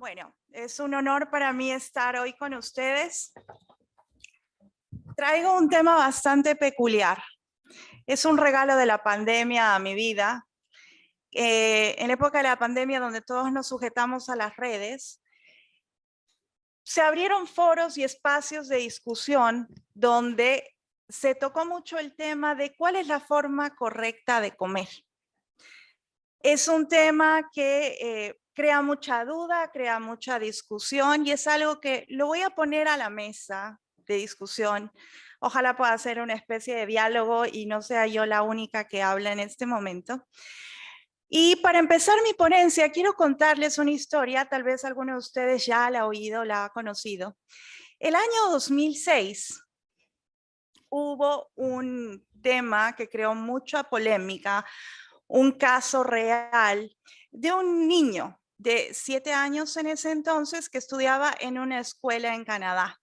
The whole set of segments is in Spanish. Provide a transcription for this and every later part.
Bueno, es un honor para mí estar hoy con ustedes. Traigo un tema bastante peculiar. Es un regalo de la pandemia a mi vida. En la época de la pandemia, donde todos nos sujetamos a las redes, se abrieron foros y espacios de discusión donde se tocó mucho el tema de cuál es la forma correcta de comer. Es un tema que crea mucha duda, crea mucha discusión y es algo que lo voy a poner a la mesa de discusión. Ojalá pueda ser una especie de diálogo y no sea yo la única que habla en este momento. Y para empezar mi ponencia, quiero contarles una historia, tal vez alguno de ustedes ya la ha oído, la ha conocido. El año 2006 hubo un tema que creó mucha polémica, un caso real de un niño de 7 años en ese entonces que estudiaba en una escuela en Canadá.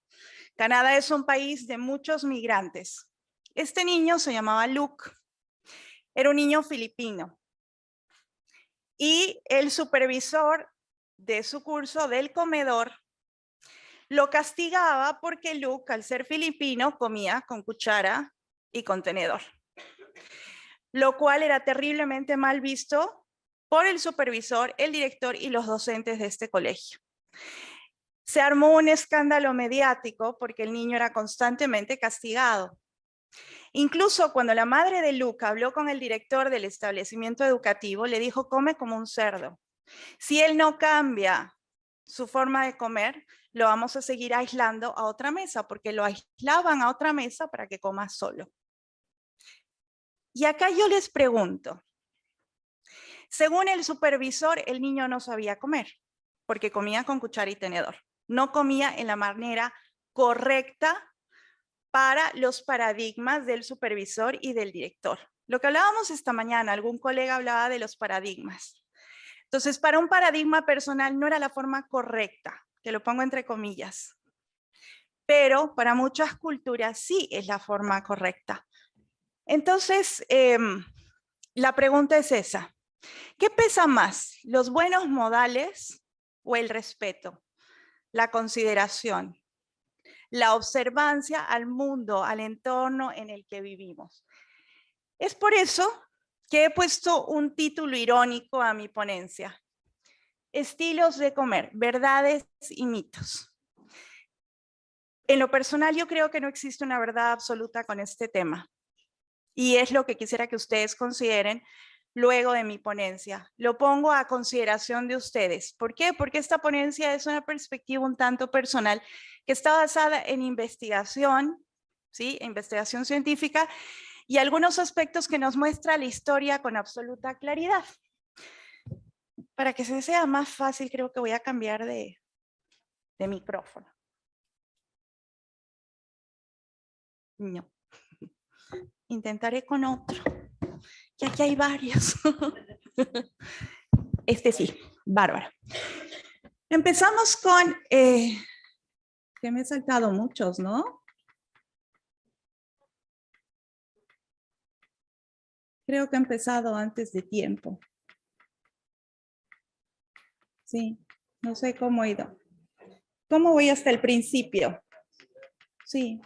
Canadá es un país de muchos migrantes. Este niño se llamaba Luke, era un niño filipino. Y el supervisor de su curso del comedor lo castigaba porque Luke, al ser filipino, comía con cuchara y con tenedor, lo cual era terriblemente mal visto por el supervisor, el director y los docentes de este colegio. Se armó un escándalo mediático porque el niño era constantemente castigado. Incluso cuando la madre de Luke habló con el director del establecimiento educativo, le dijo: come como un cerdo. Si él no cambia su forma de comer, lo vamos a seguir aislando a otra mesa, porque lo aislaban a otra mesa para que coma solo. Y acá yo les pregunto, según el supervisor, el niño no sabía comer, porque comía con cuchara y tenedor. No comía en la manera correcta para los paradigmas del supervisor y del director. Lo que hablábamos esta mañana, algún colega hablaba de los paradigmas. Entonces, para un paradigma personal no era la forma correcta, que lo pongo entre comillas, pero para muchas culturas sí es la forma correcta. Entonces, la pregunta es esa: ¿qué pesa más, los buenos modales o el respeto, la consideración, la observancia al mundo, al entorno en el que vivimos? Es por eso que he puesto un título irónico a mi ponencia: Estilos de comer, verdades y mitos. En lo personal, yo creo que no existe una verdad absoluta con este tema. Y es lo que quisiera que ustedes consideren luego de mi ponencia. Lo pongo a consideración de ustedes. ¿Por qué? Porque esta ponencia es una perspectiva un tanto personal que está basada en investigación, ¿sí? Investigación científica y algunos aspectos que nos muestra la historia con absoluta claridad. Para que se sea más fácil, creo que voy a cambiar de micrófono. No. Intentaré con otro, que aquí hay varios. Este sí, bárbaro. Empezamos con, que me he saltado muchos, ¿no? Creo que he empezado antes de tiempo. Sí, no sé cómo he ido. ¿Cómo voy hasta el principio? Sí,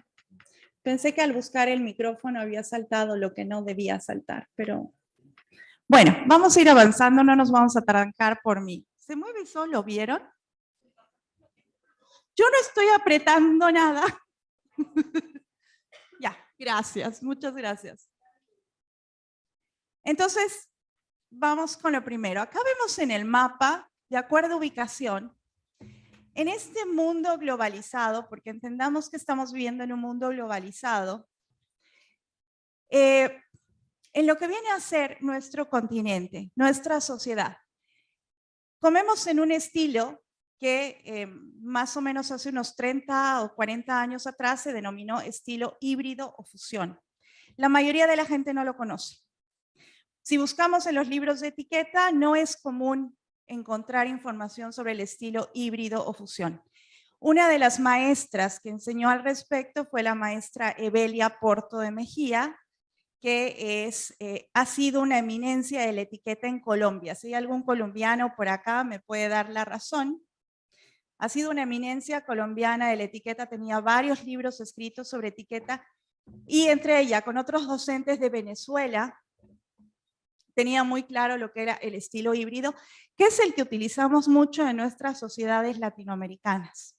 pensé que al buscar el micrófono había saltado lo que no debía saltar, pero bueno, vamos a ir avanzando, no nos vamos a trancar por mí. ¿Se mueve solo, vieron? Yo no estoy apretando nada. Ya, gracias, muchas gracias. Entonces, vamos con lo primero. Acá vemos en el mapa, de acuerdo a ubicación, en este mundo globalizado, porque entendamos que estamos viviendo en un mundo globalizado, en lo que viene a ser nuestro continente, nuestra sociedad. Comemos en un estilo que más o menos hace unos 30 o 40 años atrás se denominó estilo híbrido o fusión. La mayoría de la gente no lo conoce. Si buscamos en los libros de etiqueta, no es común encontrar información sobre el estilo híbrido o fusión. Una de las maestras que enseñó al respecto fue la maestra Evelia Porto de Mejía, que ha sido una eminencia de la etiqueta en Colombia. Si hay algún colombiano por acá, me puede dar la razón. Ha sido una eminencia colombiana de la etiqueta, tenía varios libros escritos sobre etiqueta y entre ella, con otros docentes de Venezuela, tenía muy claro lo que era el estilo híbrido, que es el que utilizamos mucho en nuestras sociedades latinoamericanas.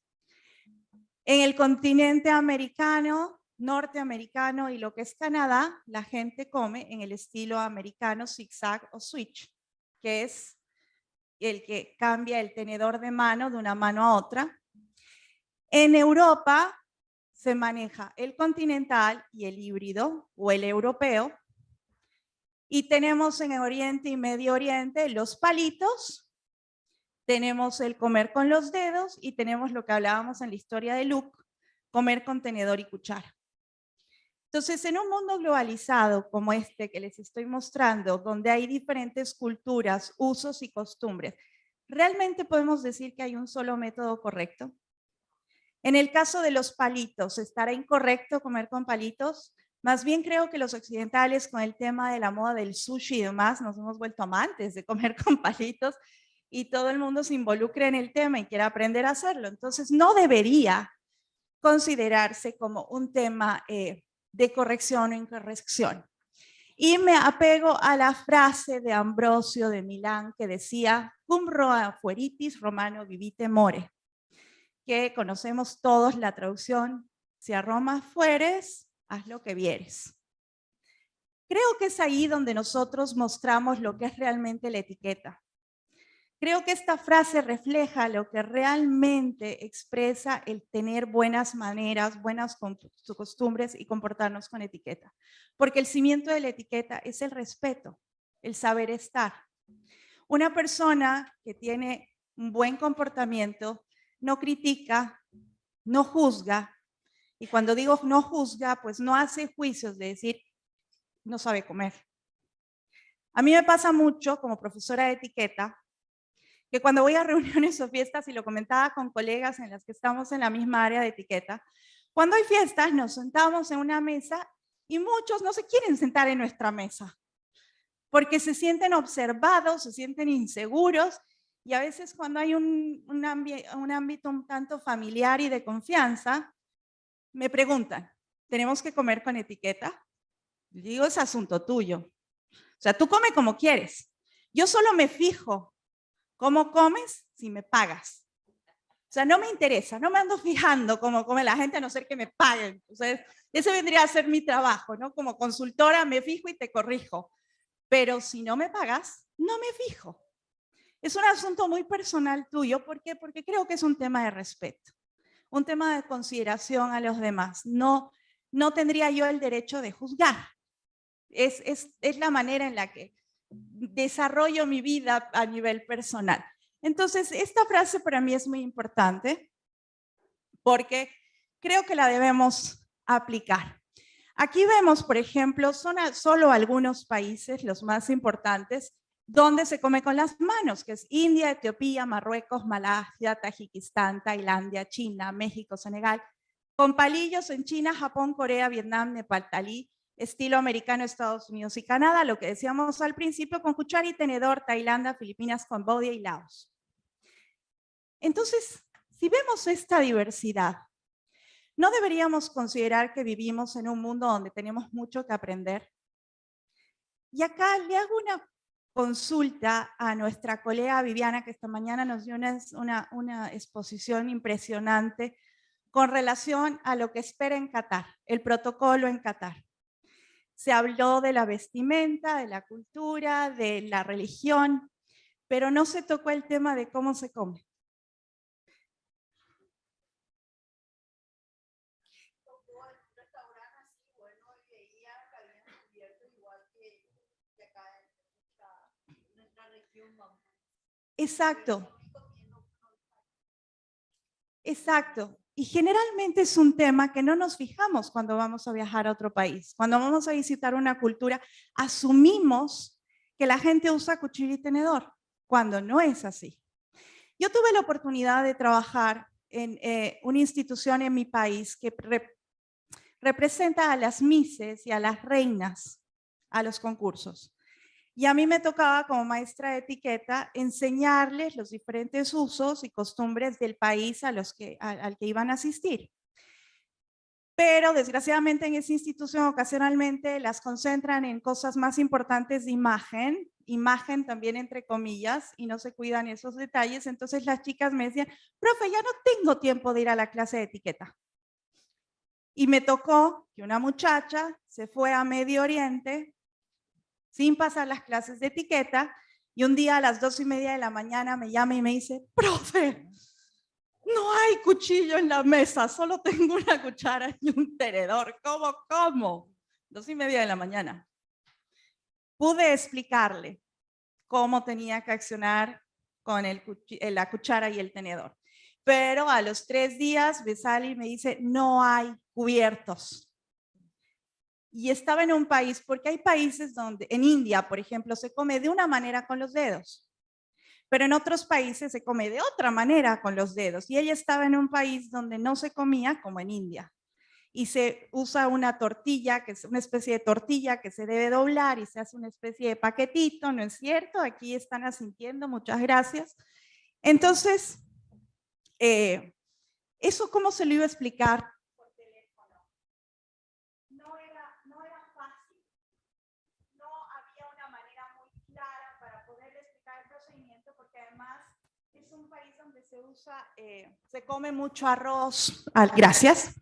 En el continente americano, norteamericano y lo que es Canadá, la gente come en el estilo americano zigzag o switch, que es el que cambia el tenedor de mano de una mano a otra. En Europa se maneja el continental y el híbrido o el europeo. Y tenemos en Oriente y Medio Oriente los palitos, tenemos el comer con los dedos y tenemos lo que hablábamos en la historia de Luke, comer con tenedor y cuchara. Entonces, en un mundo globalizado como este que les estoy mostrando, donde hay diferentes culturas, usos y costumbres, ¿realmente podemos decir que hay un solo método correcto? En el caso de los palitos, ¿estará incorrecto comer con palitos? Más bien creo que los occidentales, con el tema de la moda del sushi y demás, nos hemos vuelto amantes de comer con palitos y todo el mundo se involucra en el tema y quiere aprender a hacerlo. Entonces, no debería considerarse como un tema de corrección o incorrección. Y me apego a la frase de Ambrosio de Milán que decía, cum roa fueritis romano vivite more, que conocemos todos la traducción, si a Roma fueres, haz lo que vieres. Creo que es ahí donde nosotros mostramos lo que es realmente la etiqueta. Creo que esta frase refleja lo que realmente expresa el tener buenas maneras, buenas costumbres y comportarnos con etiqueta. Porque el cimiento de la etiqueta es el respeto, el saber estar. Una persona que tiene un buen comportamiento no critica, no juzga, y cuando digo no juzga, pues no hace juicios de decir, no sabe comer. A mí me pasa mucho como profesora de etiqueta, que cuando voy a reuniones o fiestas, y lo comentaba con colegas en las que estamos en la misma área de etiqueta, cuando hay fiestas nos sentamos en una mesa y muchos no se quieren sentar en nuestra mesa, porque se sienten observados, se sienten inseguros, y a veces cuando hay un ámbito un tanto familiar y de confianza, me preguntan, ¿tenemos que comer con etiqueta? Digo, es asunto tuyo. O sea, tú come como quieres. Yo solo me fijo cómo comes si me pagas. O sea, no me interesa, no me ando fijando cómo come la gente a no ser que me paguen. O sea, ese vendría a ser mi trabajo, ¿no? Como consultora me fijo y te corrijo. Pero si no me pagas, no me fijo. Es un asunto muy personal tuyo. ¿Por qué? Porque creo que es un tema de respeto, un tema de consideración a los demás. No tendría yo el derecho de juzgar. Es la manera en la que desarrollo mi vida a nivel personal. Entonces, esta frase para mí es muy importante porque creo que la debemos aplicar. Aquí vemos, por ejemplo, son solo algunos países, los más importantes, donde se come con las manos, que es India, Etiopía, Marruecos, Malasia, Tayikistán, Tailandia, China, México, Senegal, con palillos en China, Japón, Corea, Vietnam, Nepal, Talí, estilo americano, Estados Unidos y Canadá, lo que decíamos al principio, con cuchara y tenedor, Tailandia, Filipinas, Camboya y Laos. Entonces, si vemos esta diversidad, ¿no deberíamos considerar que vivimos en un mundo donde tenemos mucho que aprender? Y acá le hago una consulta a nuestra colega Viviana, que esta mañana nos dio una exposición impresionante con relación a lo que espera en Qatar, el protocolo en Qatar. Se habló de la vestimenta, de la cultura, de la religión, pero no se tocó el tema de cómo se come. Exacto. Exacto. Y generalmente es un tema que no nos fijamos cuando vamos a viajar a otro país. Cuando vamos a visitar una cultura, asumimos que la gente usa cuchillo y tenedor, cuando no es así. Yo tuve la oportunidad de trabajar en una institución en mi país que representa a las misses y a las reinas a los concursos. Y a mí me tocaba como maestra de etiqueta enseñarles los diferentes usos y costumbres del país al que iban a asistir. Pero desgraciadamente en esa institución ocasionalmente las concentran en cosas más importantes de imagen también entre comillas, y no se cuidan esos detalles. Entonces las chicas me decían, profe, ya no tengo tiempo de ir a la clase de etiqueta. Y me tocó que una muchacha se fue a Medio Oriente sin pasar las clases de etiqueta, y un día a las 2:30 de la mañana me llama y me dice, profe, no hay cuchillo en la mesa, solo tengo una cuchara y un tenedor. ¿Cómo? 2:30 de la mañana. Pude explicarle cómo tenía que accionar con la cuchara y el tenedor. Pero a los 3 días me sale y me dice, no hay cubiertos. Y estaba en un país, porque hay países donde, en India, por ejemplo, se come de una manera con los dedos, pero en otros países se come de otra manera con los dedos. Y ella estaba en un país donde no se comía como en India. Y se usa una tortilla, que es una especie de tortilla que se debe doblar y se hace una especie de paquetito, ¿no es cierto? Aquí están asintiendo, muchas gracias. Entonces, ¿eso cómo se lo iba a explicar? Por teléfono. No era fácil. No había una manera muy clara para poder explicar el procedimiento, porque además es un país donde se usa, se come mucho arroz, gracias,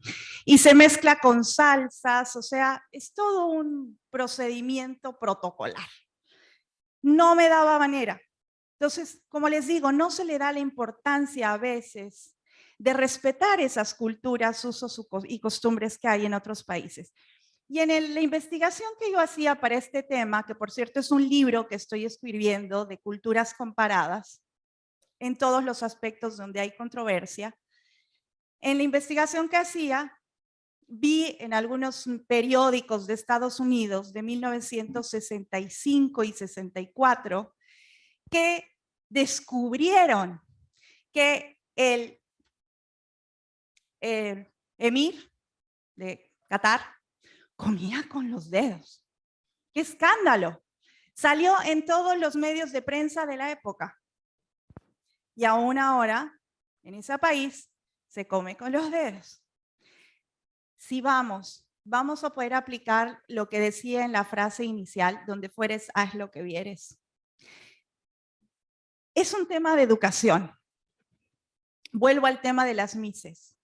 y se mezcla con salsas, o sea, es todo un procedimiento protocolar. No me daba manera. Entonces, como les digo, no se le da la importancia a veces de respetar esas culturas, usos y costumbres que hay en otros países. Y en la investigación que yo hacía para este tema, que por cierto es un libro que estoy escribiendo de culturas comparadas, en todos los aspectos donde hay controversia, en la investigación que hacía, vi en algunos periódicos de Estados Unidos de 1965 y 64 que descubrieron que el emir de Qatar comía con los dedos. ¡Qué escándalo! Salió en todos los medios de prensa de la época. Y aún ahora, en ese país, se come con los dedos. Si vamos a poder aplicar lo que decía en la frase inicial, donde fueres, haz lo que vieres. Es un tema de educación. Vuelvo al tema de las mises.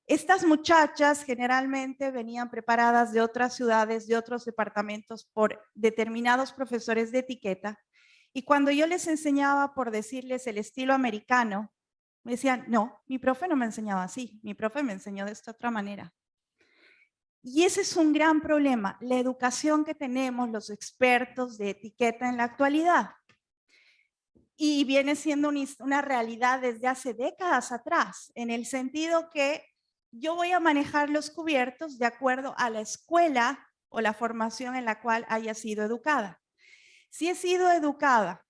Estas muchachas generalmente venían preparadas de otras ciudades, de otros departamentos, por determinados profesores de etiqueta, y cuando yo les enseñaba, por decirles, el estilo americano, me decían, no, mi profe no me enseñaba así, mi profe me enseñó de esta otra manera. Y ese es un gran problema, la educación que tenemos los expertos de etiqueta en la actualidad. Y viene siendo una realidad desde hace décadas atrás, en el sentido que yo voy a manejar los cubiertos de acuerdo a la escuela o la formación en la cual haya sido educada. Si he sido educada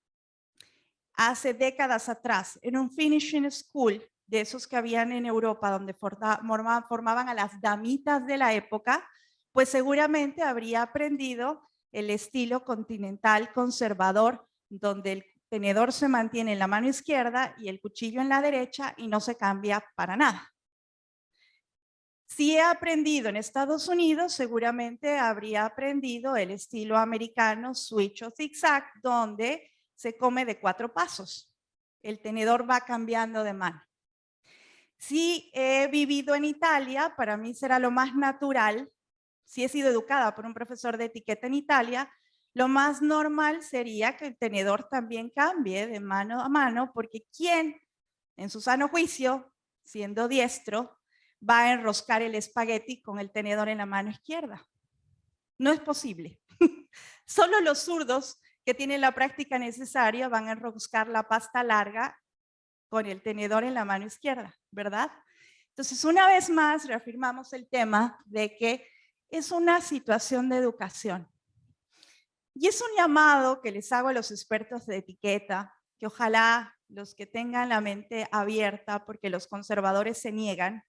hace décadas atrás en un finishing school, de esos que habían en Europa, donde formaban a las damitas de la época, pues seguramente habría aprendido el estilo continental conservador, donde el tenedor se mantiene en la mano izquierda y el cuchillo en la derecha y no se cambia para nada. Si he aprendido en Estados Unidos, seguramente habría aprendido el estilo americano, switch o zigzag, donde se come de 4 pasos. El tenedor va cambiando de mano. Si he vivido en Italia, para mí será lo más natural, si he sido educada por un profesor de etiqueta en Italia, lo más normal sería que el tenedor también cambie de mano a mano, porque ¿quién, en su sano juicio, siendo diestro, va a enroscar el espagueti con el tenedor en la mano izquierda? No es posible. Solo los zurdos que tienen la práctica necesaria van a enroscar la pasta larga con el tenedor en la mano izquierda, ¿verdad? Entonces, una vez más, reafirmamos el tema de que es una situación de educación. Y es un llamado que les hago a los expertos de etiqueta, que ojalá los que tengan la mente abierta, porque los conservadores se niegan,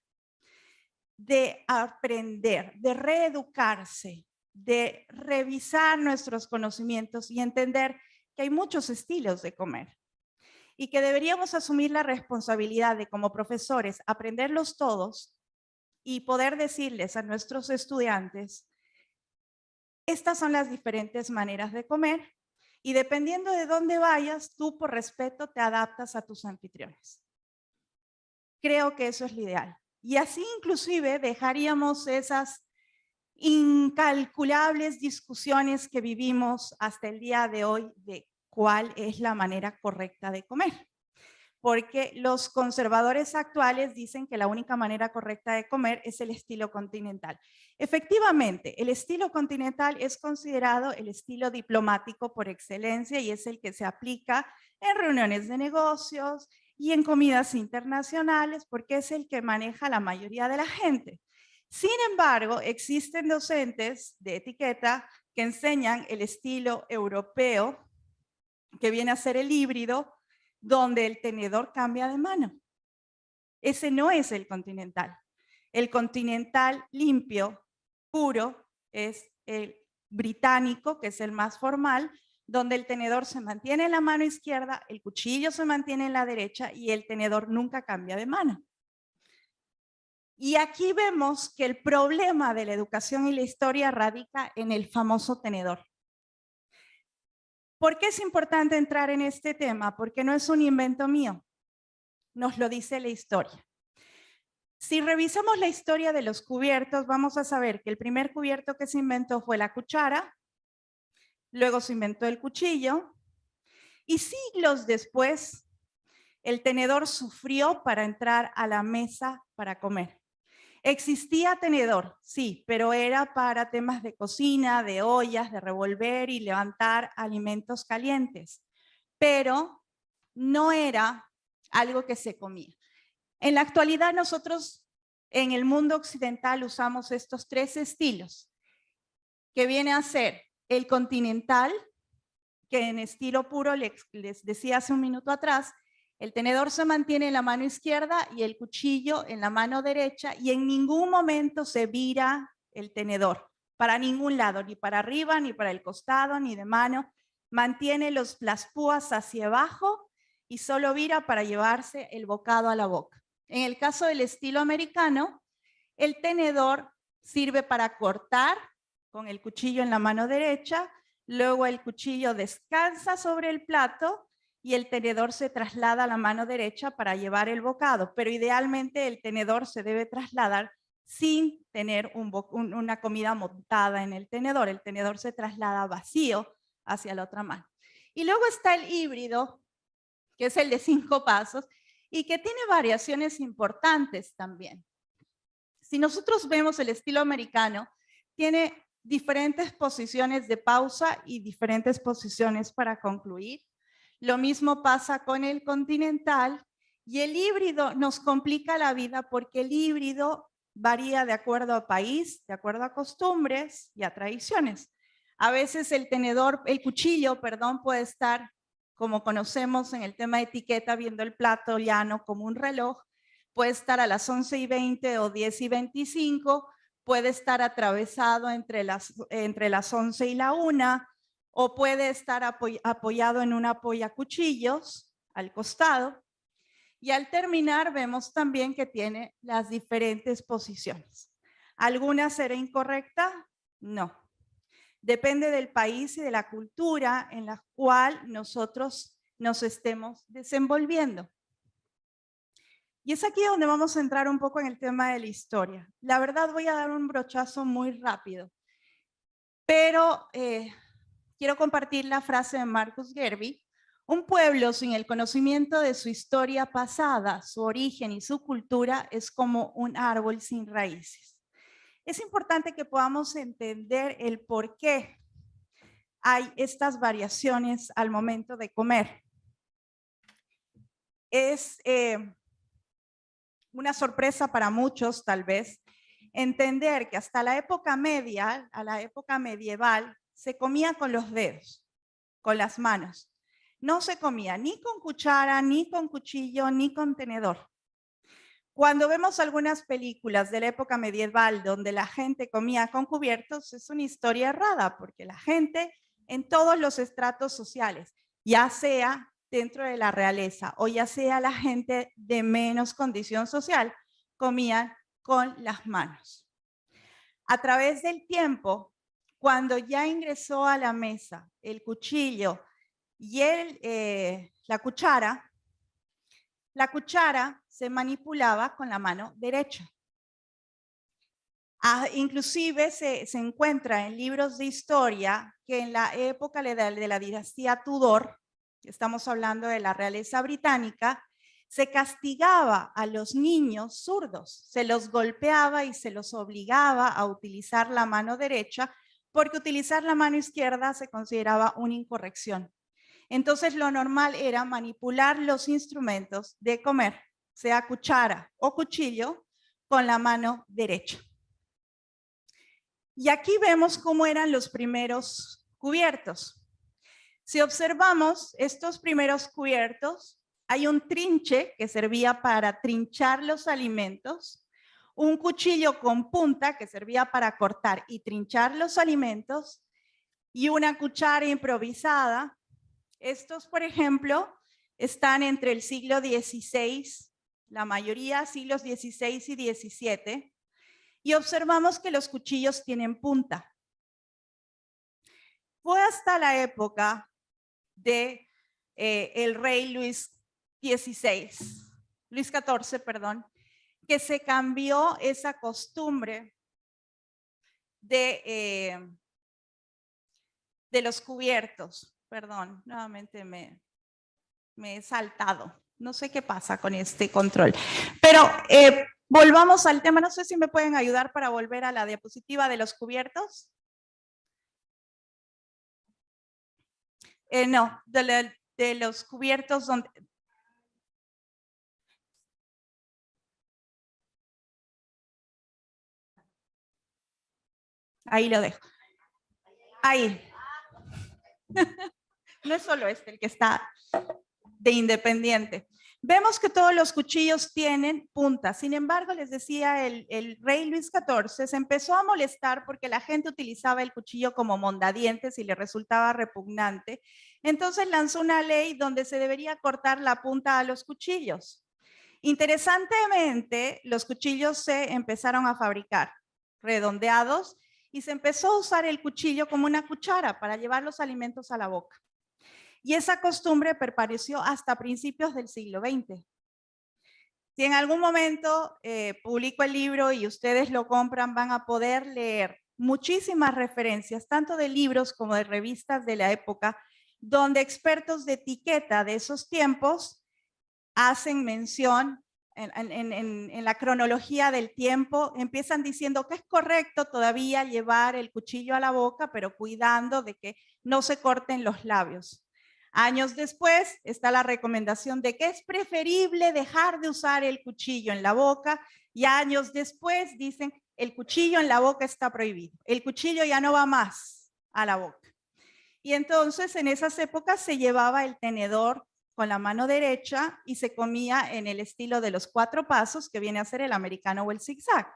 de aprender, de reeducarse, de revisar nuestros conocimientos y entender que hay muchos estilos de comer y que deberíamos asumir la responsabilidad de, como profesores, aprenderlos todos y poder decirles a nuestros estudiantes, estas son las diferentes maneras de comer y dependiendo de dónde vayas, tú por respeto te adaptas a tus anfitriones. Creo que eso es lo ideal. Y así inclusive dejaríamos esas incalculables discusiones que vivimos hasta el día de hoy de cuál es la manera correcta de comer. Porque los conservadores actuales dicen que la única manera correcta de comer es el estilo continental. Efectivamente, el estilo continental es considerado el estilo diplomático por excelencia y es el que se aplica en reuniones de negocios y en comidas internacionales porque es el que maneja la mayoría de la gente. Sin embargo, existen docentes de etiqueta que enseñan el estilo europeo, que viene a ser el híbrido, donde el tenedor cambia de mano. Ese no es el continental. El continental limpio, puro, es el británico, que es el más formal, donde el tenedor se mantiene en la mano izquierda, el cuchillo se mantiene en la derecha y el tenedor nunca cambia de mano. Y aquí vemos que el problema de la educación y la historia radica en el famoso tenedor. ¿Por qué es importante entrar en este tema? Porque no es un invento mío, nos lo dice la historia. Si revisamos la historia de los cubiertos, vamos a saber que el primer cubierto que se inventó fue la cuchara, luego se inventó el cuchillo, y siglos después el tenedor sufrió para entrar a la mesa para comer. Existía tenedor, sí, pero era para temas de cocina, de ollas, de revolver y levantar alimentos calientes, pero no era algo que se comía. En la actualidad nosotros en el mundo occidental usamos estos tres estilos, que viene a ser el continental, que en estilo puro les decía hace un minuto atrás, el tenedor se mantiene en la mano izquierda y el cuchillo en la mano derecha y en ningún momento se vira el tenedor para ningún lado, ni para arriba, ni para el costado, ni de mano. Mantiene las púas hacia abajo y solo vira para llevarse el bocado a la boca. En el caso del estilo americano, el tenedor sirve para cortar con el cuchillo en la mano derecha, luego el cuchillo descansa sobre el plato y el tenedor se traslada a la mano derecha para llevar el bocado, pero idealmente el tenedor se debe trasladar sin tener una comida montada en el tenedor se traslada vacío hacia la otra mano. Y luego está el híbrido, que es el de 5 pasos, y que tiene variaciones importantes también. Si nosotros vemos el estilo americano, tiene diferentes posiciones de pausa y diferentes posiciones para concluir. Lo mismo pasa con el continental y el híbrido nos complica la vida porque el híbrido varía de acuerdo a país, de acuerdo a costumbres y a tradiciones. A veces el cuchillo, puede estar, como conocemos en el tema de etiqueta, viendo el plato llano como un reloj, puede estar a las 11:20 o 10:25, puede estar atravesado entre las 11 y la 1, o puede estar apoyado en un apoyacuchillos al costado. Y al terminar vemos también que tiene las diferentes posiciones. ¿Alguna será incorrecta? No. Depende del país y de la cultura en la cual nosotros nos estemos desenvolviendo. Y es aquí donde vamos a entrar un poco en el tema de la historia. La verdad voy a dar un brochazo muy rápido, pero quiero compartir la frase de Marcus Garvey: un pueblo sin el conocimiento de su historia pasada, su origen y su cultura es como un árbol sin raíces. Es importante que podamos entender el por qué hay estas variaciones al momento de comer. Es una sorpresa para muchos, tal vez, entender que hasta la época media, a la época medieval, se comía con los dedos, con las manos. No se comía ni con cuchara, ni con cuchillo, ni con tenedor. Cuando vemos algunas películas de la época medieval donde la gente comía con cubiertos, es una historia errada, porque la gente en todos los estratos sociales, ya sea dentro de la realeza o ya sea la gente de menos condición social, comían con las manos. A través del tiempo, cuando ya ingresó a la mesa el cuchillo y la cuchara se manipulaba con la mano derecha. Inclusive se encuentra en libros de historia que en la época de la dinastía Tudor, estamos hablando de la realeza británica, se castigaba a los niños zurdos, se los golpeaba y se los obligaba a utilizar la mano derecha, porque utilizar la mano izquierda se consideraba una incorrección. Entonces lo normal era manipular los instrumentos de comer, sea cuchara o cuchillo, con la mano derecha. Y aquí vemos cómo eran los primeros cubiertos. Si observamos estos primeros cubiertos, hay un trinche que servía para trinchar los alimentos, un cuchillo con punta que servía para cortar y trinchar los alimentos, y una cuchara improvisada. Estos, por ejemplo, están entre el siglo XVI, la mayoría siglos XVI y XVII, y observamos que los cuchillos tienen punta. Fue hasta la época de el rey Luis XIV, perdón, que se cambió esa costumbre de los cubiertos. Perdón, nuevamente me he saltado. No sé qué pasa con este control. Pero volvamos al tema. No sé si me pueden ayudar para volver a la diapositiva de los cubiertos. No, de los cubiertos donde... Ahí lo dejo. Ahí. No es solo este el que está de independiente. Vemos que todos los cuchillos tienen punta. Sin embargo, les decía, el rey Luis XIV se empezó a molestar porque la gente utilizaba el cuchillo como mondadientes y le resultaba repugnante. Entonces lanzó una ley donde se debería cortar la punta a los cuchillos. Interesantemente, los cuchillos se empezaron a fabricar redondeados y se empezó a usar el cuchillo como una cuchara para llevar los alimentos a la boca. Y esa costumbre permaneció hasta principios del siglo XX. Si en algún momento publico el libro y ustedes lo compran, van a poder leer muchísimas referencias, tanto de libros como de revistas de la época, donde expertos de etiqueta de esos tiempos hacen mención en la cronología del tiempo, empiezan diciendo que es correcto todavía llevar el cuchillo a la boca, pero cuidando de que no se corten los labios. Años después está la recomendación de que es preferible dejar de usar el cuchillo en la boca, y años después dicen el cuchillo en la boca está prohibido, el cuchillo ya no va más a la boca. Y entonces en esas épocas se llevaba el tenedor con la mano derecha y se comía en el estilo de los 4 pasos, que viene a ser el americano o el zigzag.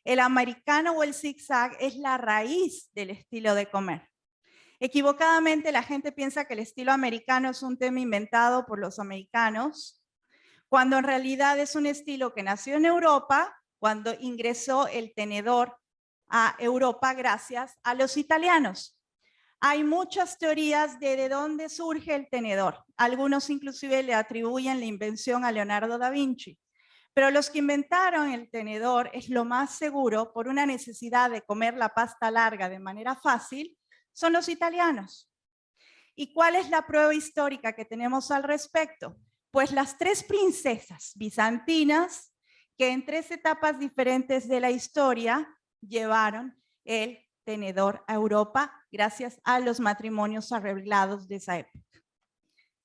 El americano o el zigzag es la raíz del estilo de comer. Equivocadamente la gente piensa que el estilo americano es un tema inventado por los americanos, cuando en realidad es un estilo que nació en Europa, cuando ingresó el tenedor a Europa gracias a los italianos. Hay muchas teorías de dónde surge el tenedor. Algunos inclusive le atribuyen la invención a Leonardo da Vinci. Pero los que inventaron el tenedor, es lo más seguro, por una necesidad de comer la pasta larga de manera fácil, son los italianos. ¿Y cuál es la prueba histórica que tenemos al respecto? Pues las 3 princesas bizantinas que en 3 etapas diferentes de la historia llevaron el tenedor a Europa gracias a los matrimonios arreglados de esa época.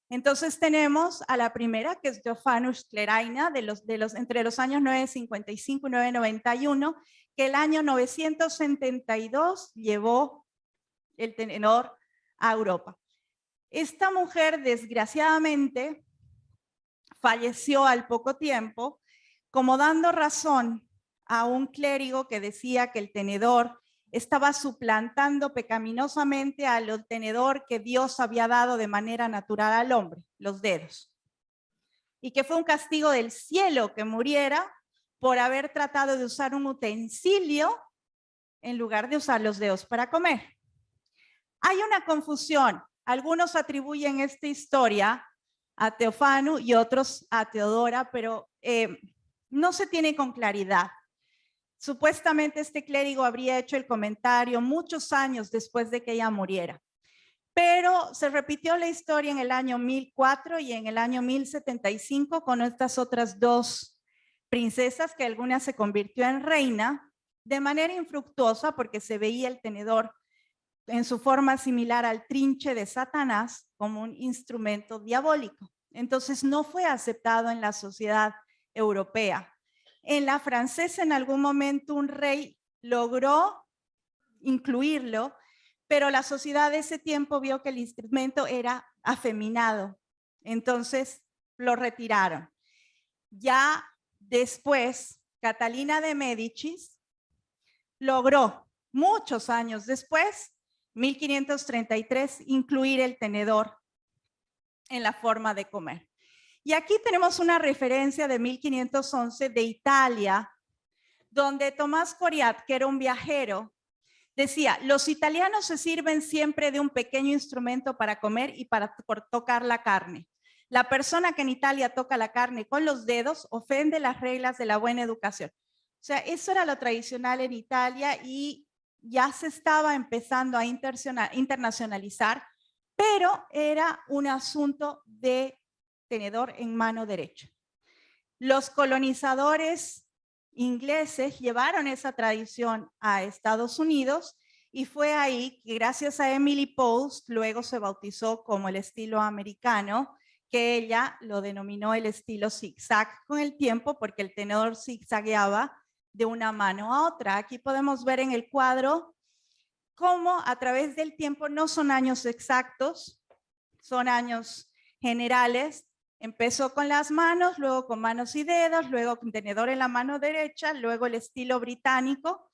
Entonces tenemos a la primera, que es Johannes Klereina, entre los años 955 y 991, que el año 972 llevó el tenedor a Europa. Esta mujer, desgraciadamente, falleció al poco tiempo, como dando razón a un clérigo que decía que el tenedor estaba suplantando pecaminosamente al tenedor que Dios había dado de manera natural al hombre, los dedos. Y que fue un castigo del cielo que muriera por haber tratado de usar un utensilio en lugar de usar los dedos para comer. Hay una confusión. Algunos atribuyen esta historia a Teofano y otros a Teodora, pero no se tiene con claridad. Supuestamente este clérigo habría hecho el comentario muchos años después de que ella muriera. Pero se repitió la historia en el año 1004 y en el año 1075 con estas otras dos princesas, que alguna se convirtió en reina de manera infructuosa porque se veía el tenedor en su forma similar al trinche de Satanás como un instrumento diabólico. Entonces no fue aceptado en la sociedad europea. En la francesa en algún momento un rey logró incluirlo, pero la sociedad de ese tiempo vio que el instrumento era afeminado, entonces lo retiraron. Ya después, Catalina de Médicis logró, muchos años después, 1533, incluir el tenedor en la forma de comer. Y aquí tenemos una referencia de 1511 de Italia, donde Tomás Coriat, que era un viajero, decía, los italianos se sirven siempre de un pequeño instrumento para comer y para tocar la carne. La persona que en Italia toca la carne con los dedos ofende las reglas de la buena educación. O sea, eso era lo tradicional en Italia y ya se estaba empezando a internacionalizar, pero era un asunto de tenedor en mano derecha. Los colonizadores ingleses llevaron esa tradición a Estados Unidos y fue ahí que gracias a Emily Post luego se bautizó como el estilo americano, que ella lo denominó el estilo zigzag con el tiempo porque el tenedor zigzagueaba de una mano a otra. Aquí podemos ver en el cuadro cómo a través del tiempo, no son años exactos, son años generales. Empezó con las manos, luego con manos y dedos, luego con tenedor en la mano derecha, luego el estilo británico,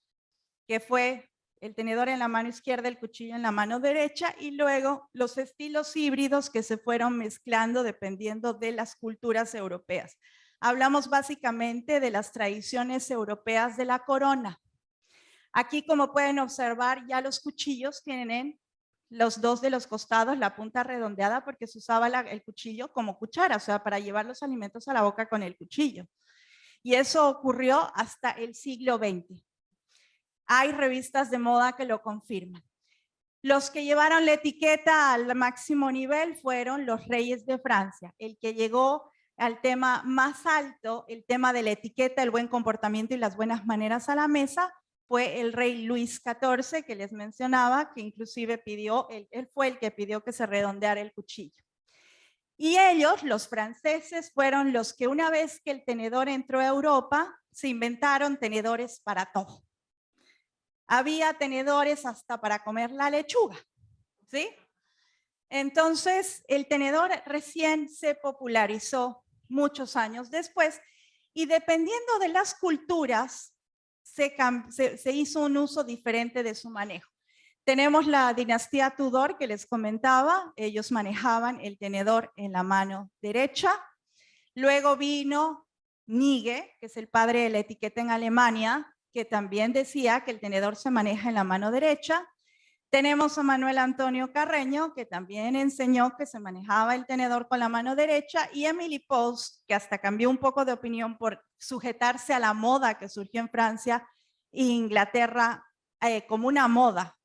que fue el tenedor en la mano izquierda, el cuchillo en la mano derecha, y luego los estilos híbridos que se fueron mezclando dependiendo de las culturas europeas. Hablamos básicamente de las tradiciones europeas de la corona. Aquí, como pueden observar, ya los cuchillos tienen los dos de los costados, la punta redondeada, porque se usaba el cuchillo como cuchara, o sea, para llevar los alimentos a la boca con el cuchillo. Y eso ocurrió hasta el siglo XX. Hay revistas de moda que lo confirman. Los que llevaron la etiqueta al máximo nivel fueron los reyes de Francia. El que llegó al tema más alto, el tema de la etiqueta, el buen comportamiento y las buenas maneras a la mesa, fue el rey Luis XIV, que les mencionaba, que inclusive pidió, él fue el que pidió que se redondeara el cuchillo. Y ellos, los franceses, fueron los que una vez que el tenedor entró a Europa, se inventaron tenedores para todo. Había tenedores hasta para comer la lechuga, ¿sí? Entonces, el tenedor recién se popularizó muchos años después y dependiendo de las culturas, se hizo un uso diferente de su manejo. Tenemos la dinastía Tudor que les comentaba, ellos manejaban el tenedor en la mano derecha. Luego vino Nige, que es el padre de la etiqueta en Alemania, que también decía que el tenedor se maneja en la mano derecha. Tenemos a Manuel Antonio Carreño, que también enseñó que se manejaba el tenedor con la mano derecha, y Emily Post, que hasta cambió un poco de opinión por sujetarse a la moda que surgió en Francia e Inglaterra como una moda.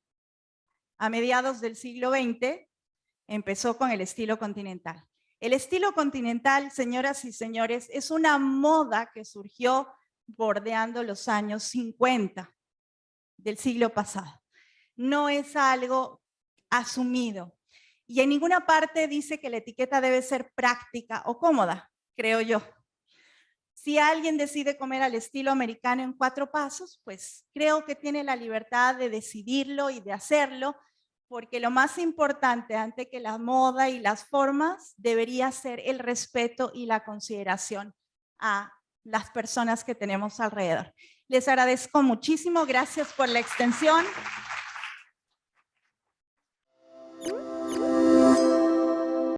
A mediados del siglo XX empezó con el estilo continental. El estilo continental, señoras y señores, es una moda que surgió bordeando los años 50 del siglo pasado. No es algo asumido. Y en ninguna parte dice que la etiqueta debe ser práctica o cómoda, creo yo. Si alguien decide comer al estilo americano en 4 pasos, pues creo que tiene la libertad de decidirlo y de hacerlo, porque lo más importante ante que la moda y las formas debería ser el respeto y la consideración a las personas que tenemos alrededor. Les agradezco muchísimo. Gracias por la extensión.